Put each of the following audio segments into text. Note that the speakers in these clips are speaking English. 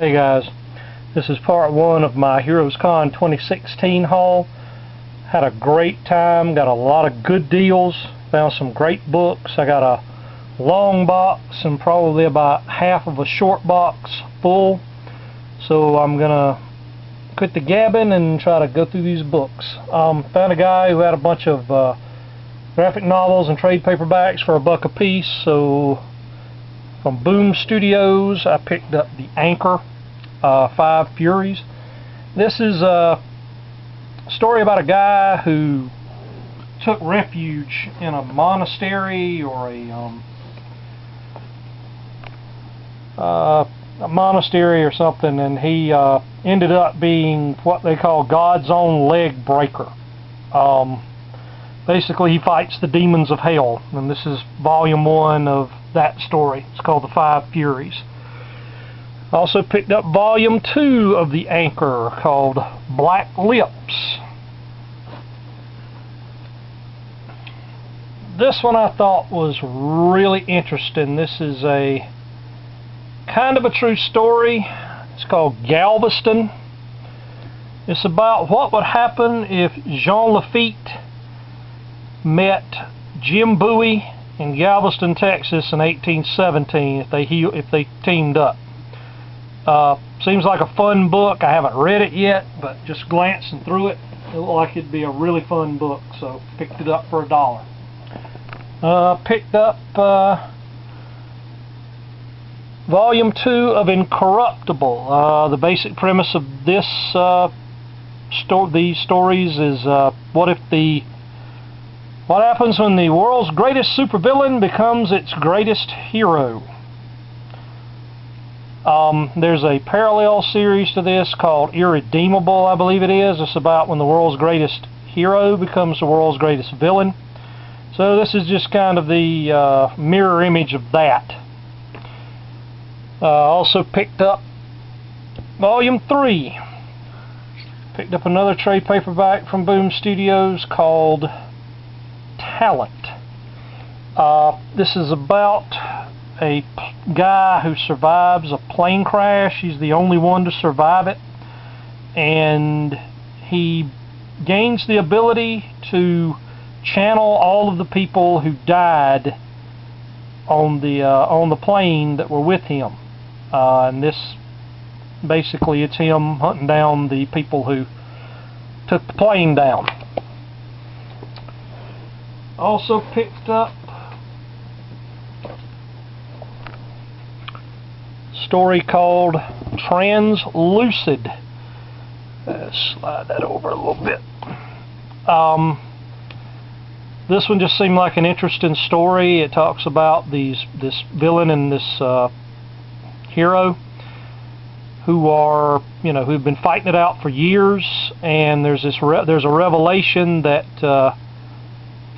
Hey guys, this is part one of my Heroes Con 2016 haul. Had a great time, got a lot of good deals, found some great books. I got a long box and probably about half of a short box full. So I'm gonna quit the gabbing and try to go through these books. Found a guy who had a bunch of graphic novels and trade paperbacks for $1 a piece. So from Boom Studios I picked up The Anchor, 5 Furies. This is a story about a guy who took refuge in a monastery or a monastery or something, and he ended up being what they call God's own leg breaker. Basically he fights the demons of hell, and this is volume 1 of that story. It's called The 5 Furies. I also picked up volume 2 of The Anchor called Black Lips. This one I thought was really interesting. This is a kind of a true story. It's called Galveston. It's about what would happen if Jean Lafitte met Jim Bowie in Galveston, Texas in 1817 if they teamed up. Seems like a fun book. I haven't read it yet, but just glancing through it, it looked like it'd be a really fun book, so picked it up for $1. Picked up volume 2 of Incorruptible. The basic premise of this these stories is what happens when the world's greatest supervillain becomes its greatest hero. There's a parallel series to this called Irredeemable, I believe it is. It's about when the world's greatest hero becomes the world's greatest villain. So this is just kind of the mirror image of that. Also picked up volume 3. Picked up another trade paperback from Boom Studios called Talent. This is about a guy who survives a plane crash. He's the only one to survive it, and he gains the ability to channel all of the people who died on the plane that were with him. And this basically, it's him hunting down the people who took the plane down. Also picked up a story called Translucid. Slide that over a little bit. This one just seemed like an interesting story. It talks about this villain and this hero who are, who've been fighting it out for years, and there's a revelation that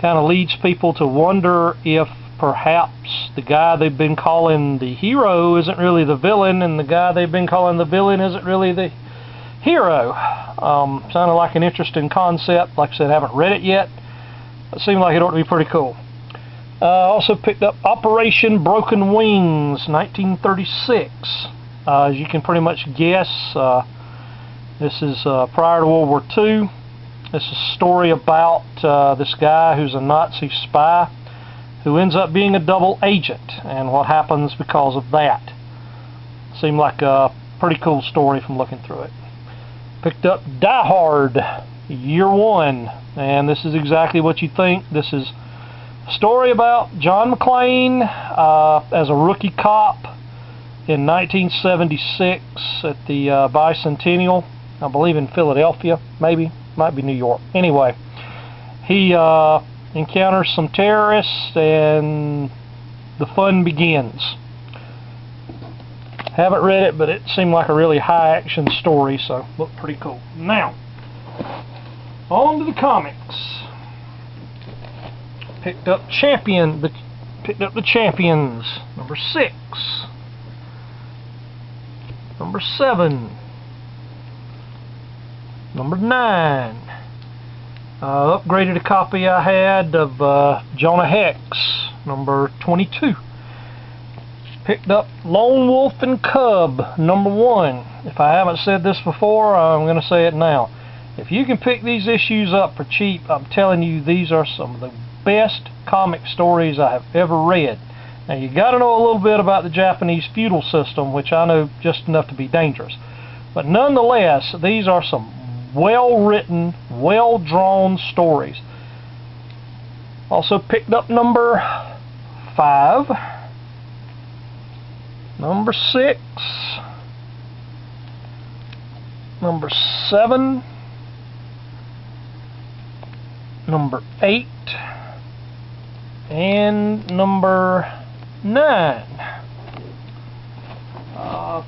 kind of leads people to wonder if perhaps the guy they've been calling the hero isn't really the villain, and the guy they've been calling the villain isn't really the hero. Sounded like an interesting concept. Like I said, I haven't read it yet. It seemed like it ought to be pretty cool. Also picked up Operation Broken Wings, 1936. As you can pretty much guess, this is prior to World War II. This is a story about this guy who's a Nazi spy who ends up being a double agent, and what happens because of that. Seemed like a pretty cool story from looking through it. Picked up Die Hard, Year 1, and this is exactly what you think. This is a story about John McClane as a rookie cop in 1976 at the Bicentennial, I believe in Philadelphia, maybe, might be New York. Anyway, he encounters some terrorists and the fun begins. Haven't read it, but it seemed like a really high action story, so looked pretty cool. Now, on to the comics. Picked up the Champions, number 6. Number 7. Number 9. Upgraded a copy I had of Jonah Hex, number 22. Picked up Lone Wolf and Cub #1. If I haven't said this before, I'm going to say it now. If you can pick these issues up for cheap, I'm telling you, these are some of the best comic stories I have ever read. Now, you got to know a little bit about the Japanese feudal system, which I know just enough to be dangerous. But nonetheless, these are some well-written, well-drawn stories. Also picked up number 5, number 6, number 7, number 8, and number 9.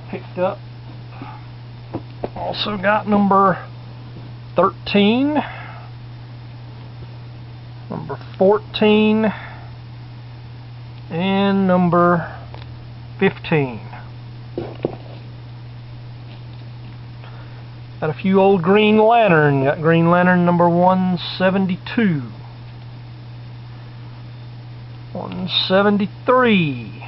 Picked up, also got number 13, number 14, and number 15. Got a few old Green Lantern. Got Green Lantern number 172, 173,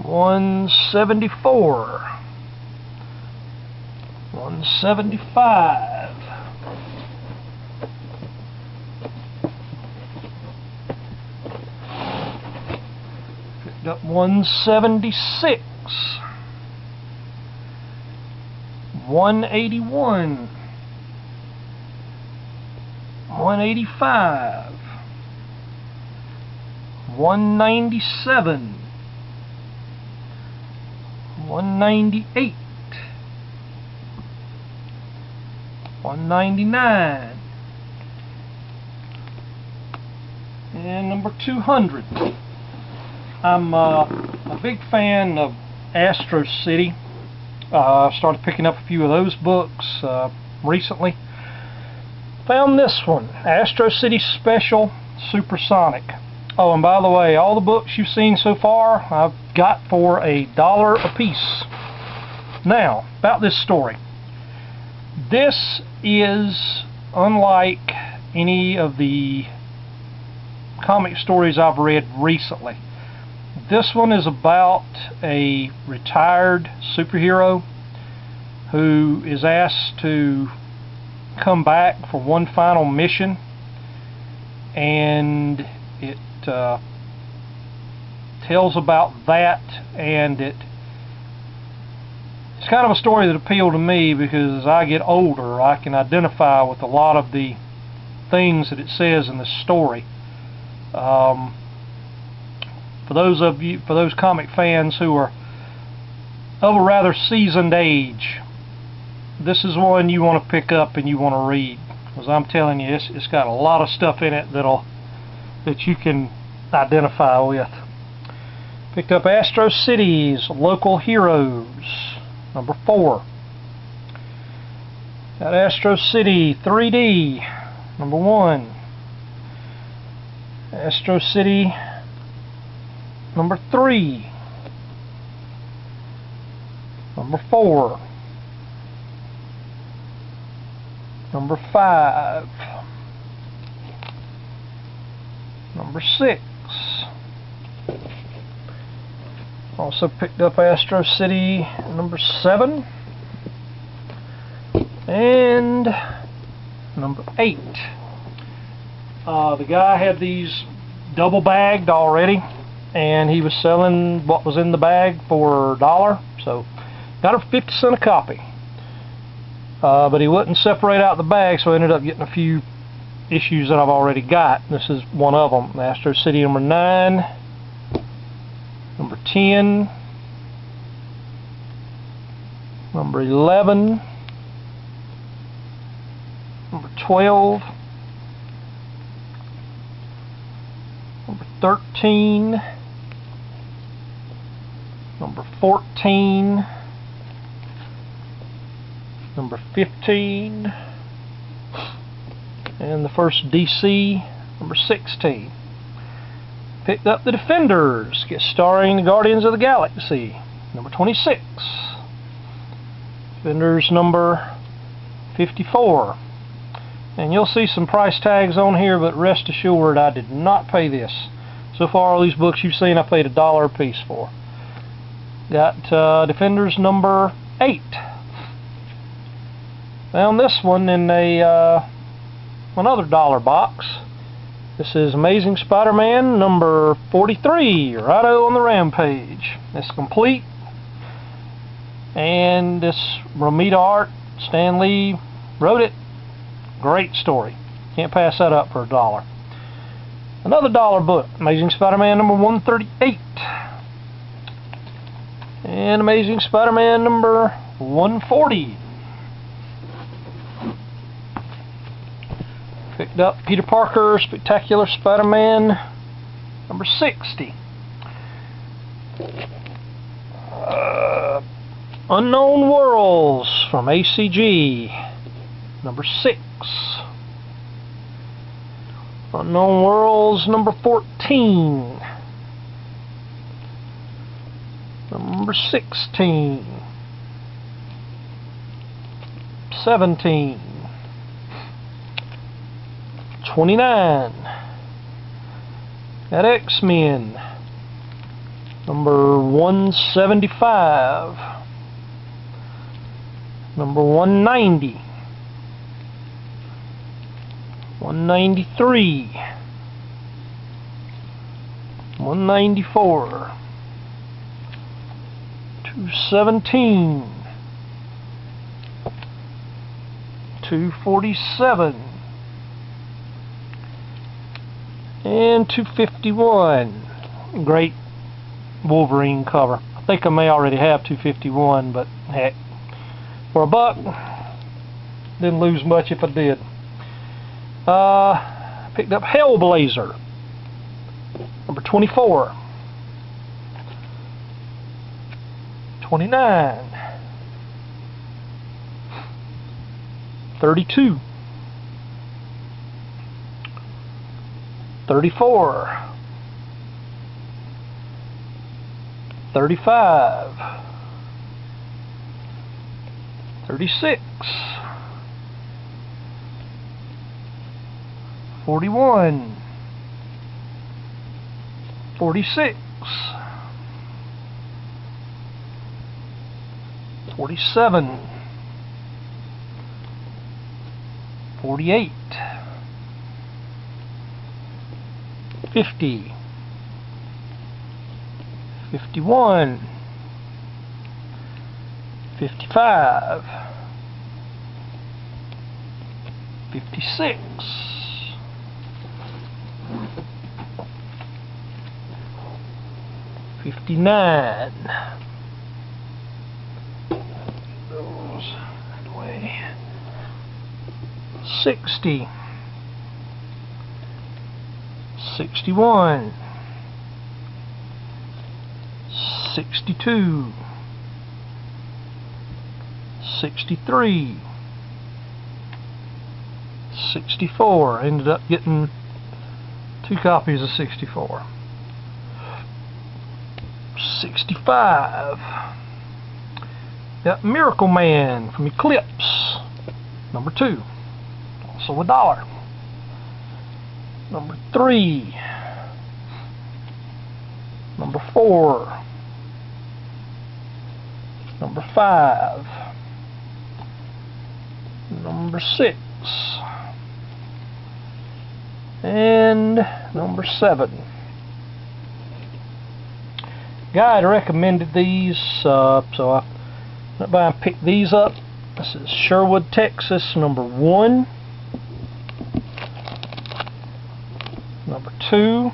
174, 175, picked up 176, 181, 185, 197, 198, 199, and number 200. I'm a big fan of Astro City. I started picking up a few of those books recently. Found this one, Astro City Special Supersonic. Oh, and by the way, all the books you've seen so far, I've got for $1 a piece. Now, about this story. This is unlike any of the comic stories I've read recently. This one is about a retired superhero who is asked to come back for one final mission, and it tells about that, and it's kind of a story that appealed to me because as I get older I can identify with a lot of the things that it says in the story. For those comic fans who are of a rather seasoned age, this is one you want to pick up and you want to read, because I'm telling you, it's got a lot of stuff in it that you can identify with. Picked up Astro City's Local Heroes #4. Got Astro City 3D #1. Astro City #3, #4, #5, #6. Also picked up Astro City #7 and #8. The guy had these double bagged already, and he was selling what was in the bag for $1, so got him 50 cents a copy. But he wouldn't separate out the bag, so I ended up getting a few issues that I've already got. This is one of them, Astro City #9, #10, #11, #12, #13, #14, #15, and the first DC #16. Picked up the Defenders, starring the Guardians of the Galaxy #26. Defenders #54. And you'll see some price tags on here, but rest assured I did not pay this. So far, all these books you've seen, I paid $1 a piece for. Got Defenders number 8. Found this one in another dollar box. This is Amazing Spider-Man number 43, Righto on the Rampage. It's complete, and this Romita art, Stan Lee wrote it. Great story. Can't pass that up for $1. Another dollar book, Amazing Spider-Man number 138, and Amazing Spider-Man number 140. Picked up Peter Parker Spectacular Spider-Man number 60. Unknown Worlds from ACG number 6. Unknown Worlds number 14. Number 16. 17. 29. Got X-Men number 175, number 190, 193, 194, 217, 247, and 251. Great Wolverine cover. I think I may already have 251, but heck, for $1, didn't lose much if I did. Picked up Hellblazer number 24, 29, 32, 34, 35, 36, 41, 46, 47, 48, 50, 51, 55, 56, 59, those out of the way, 60, 61, 62, 63, 64. Ended up getting 2 copies of 64. 65. Got Miracle Man from Eclipse number 2, also $1. Number 3, number 4, number 5, number 6, and number 7. Guide recommended these, so I went by and picked these up. This is Sherwood, Texas, number 1, number 2,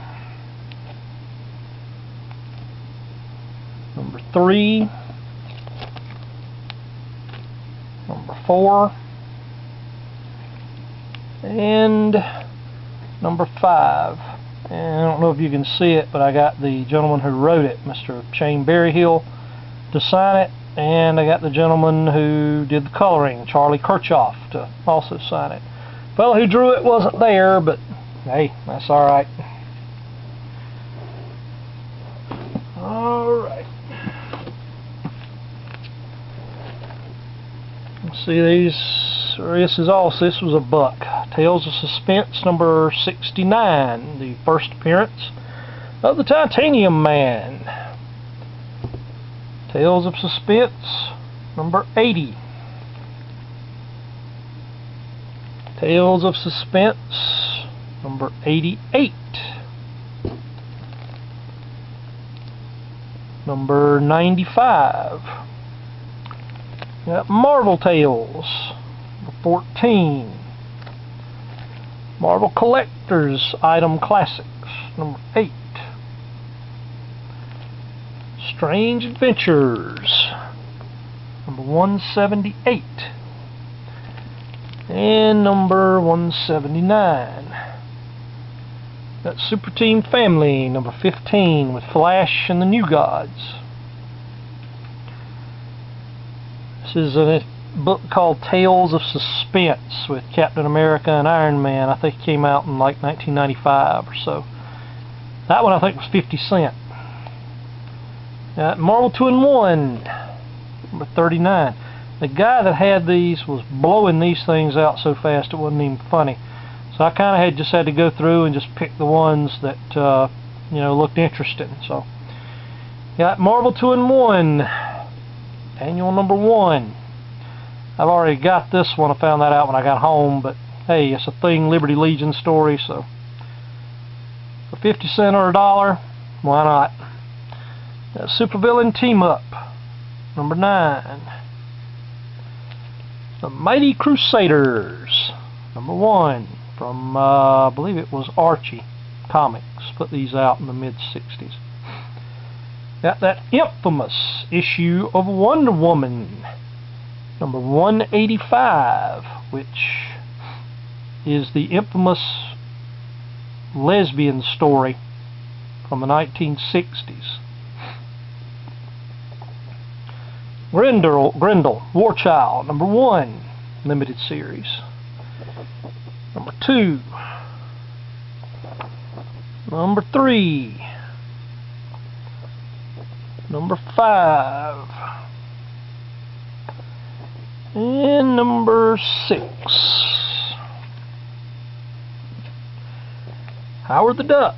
number 3, number 4, and number 5. And I don't know if you can see it, but I got the gentleman who wrote it, Mr. Shane Berryhill, to sign it, and I got the gentleman who did the coloring, Charlie Kirchhoff, to also sign it. The fellow who drew it wasn't there, but hey, that's alright. Alright. Let's see, this was a buck. Tales of Suspense number 69, the first appearance of the Titanium Man. Tales of Suspense, number 80. Tales of Suspense, number 88. Number 95. Got Marvel Tales, number 14. Marvel Collector's Item Classics, number 8. Strange Adventures, number 178. And number 179. Got Super Team Family, number 15, with Flash and the New Gods. This is a book called Tales of Suspense with Captain America and Iron Man. I think it came out in like 1995 or so. That one I think was 50 cents. Marvel 2-in-1, number 39. The guy that had these was blowing these things out so fast it wasn't even funny. So I kind of just had to go through and just pick the ones that looked interesting. So got Marvel 2-in-1, annual number 1. I've already got this one. I found that out when I got home, but hey, it's a Thing Liberty Legion story, so for 50 cents or $1, why not? Supervillain Team Up, number 9. The Mighty Crusaders, number 1, from I believe it was Archie Comics. Put these out in the mid-60s. Got that infamous issue of Wonder Woman, number 185, which is the infamous lesbian story from the 1960s. Grendel, War Child, number 1, limited series. Number 2. Number 3. Number 5. And number 6. Howard the Duck,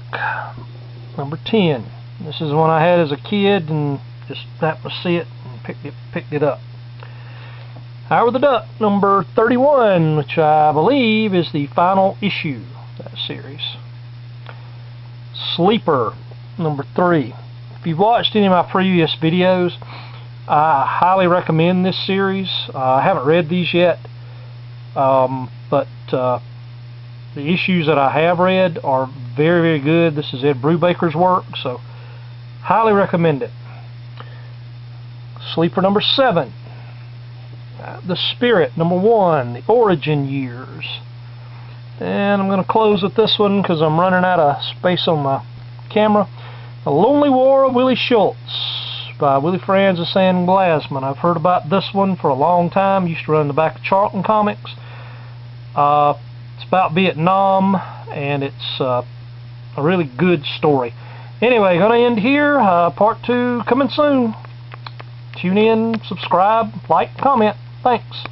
number 10. This is one I had as a kid and just happened to see it and picked it up. Howard the Duck, number 31, which I believe is the final issue of that series. Sleeper, number 3. If you've watched any of my previous videos, I highly recommend this series. I haven't read these yet, but the issues that I have read are very, very good. This is Ed Brubaker's work, so highly recommend it. Sleeper, number 7. The Spirit, number 1, the origin years. And I'm going to close with this one because I'm running out of space on my camera. The Lonely War of Willie Schultz by Willie Franz and Sam Glasman. I've heard about this one for a long time. Used to run in the back of Charlton Comics. It's about Vietnam, and it's a really good story. Anyway, going to end here. Part 2 coming soon. Tune in, subscribe, like, comment. Thanks.